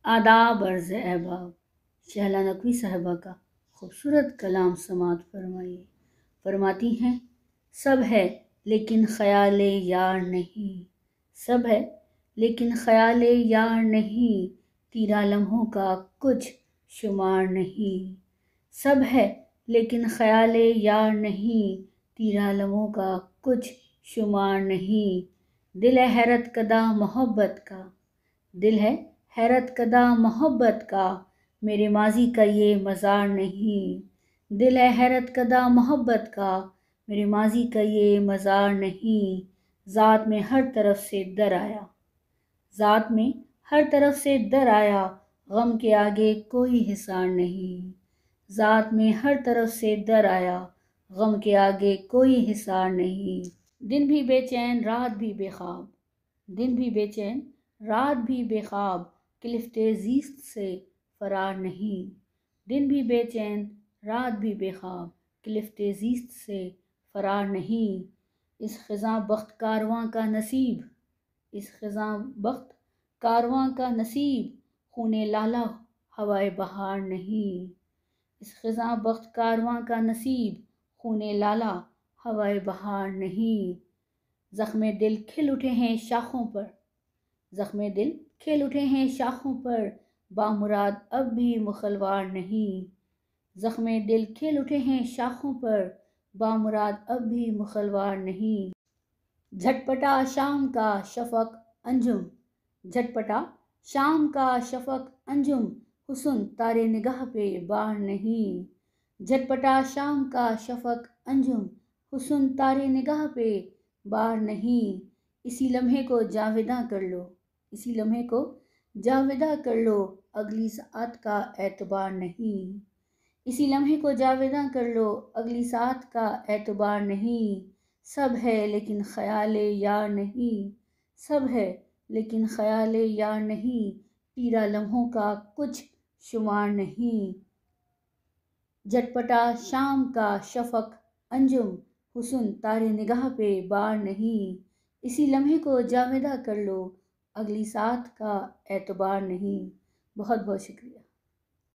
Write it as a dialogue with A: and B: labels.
A: آداب عرض احباب، شہلا نقوی صاحبہ کا خوبصورت کلام سماعت فرمائیے۔ فرماتی ہیں، سب ہے لیکن خیال یار نہیں، سب ہے لیکن خیال یار نہیں، تیرا لمحوں کا کچھ شمار نہیں، سب ہے لیکن خیال یار نہیں، تیرا لمحوں کا کچھ شمار نہیں، دل ہے حیرت کدہ محبت کا، دل ہے حیرت کدہ محبت کا، میرے ماضی کا یہ مزار نہیں، دل ہے حیرت کدہ محبت کا، میرے ماضی کا یہ مزار نہیں، ذات میں ہر طرف سے در آیا، ذات میں ہر طرف سے در آیا، غم کے آگے کوئی حصار نہیں، ذات میں ہر طرف سے در آیا، غم کے آگے کوئی حصار نہیں، دن بھی بے چین رات بھی بے خواب، دن بھی بے چین رات بھی بے خواب، کلفت زیست سے فرار نہیں، دن بھی بے چین رات بھی بے خواب، کلفت زیست سے فرار نہیں، اس خزاں بخت کارواں کا نصیب، اس خزاں بخت کارواں کا نصیب، خون لالا ہوائے بہار نہیں، اس خزاں بخت کارواں کا نصیب، خون لالا ہوائے بہار نہیں، زخم دل کھل اٹھے ہیں شاخوں پر، زخم دل کھل اٹھے ہیں شاخوں پر، بامراد اب بھی مخلوار نہیں، زخم دل کھل اٹھے ہیں شاخوں پر، بامراد اب بھی مخلوار نہیں، جھٹپٹا شام کا شفق انجم، جھٹپٹا شام کا شفق انجم، حسن تارے نگاہ پہ بار نہیں، جھٹپٹا شام کا شفق انجم، حسن تارے نگاہ پہ بار نہیں، اسی لمحے کو جاوداں کر لو، اسی لمحے کو جاوداں کر لو، اگلی ساعت کا اعتبار نہیں، اسی لمحے کو جاوداں کر لو، اگلی ساعت کا اعتبار نہیں، سب ہے لیکن خیال یار نہیں، سب ہے لیکن خیال یار نہیں، تیرا لمحوں کا کچھ شمار نہیں، جھٹپٹا شام کا شفق انجم، حسن تارے نگاہ پہ بار نہیں، اسی لمحے کو جاوداں کر لو، اگلی ساعت کا اعتبار نہیں۔ بہت بہت شکریہ۔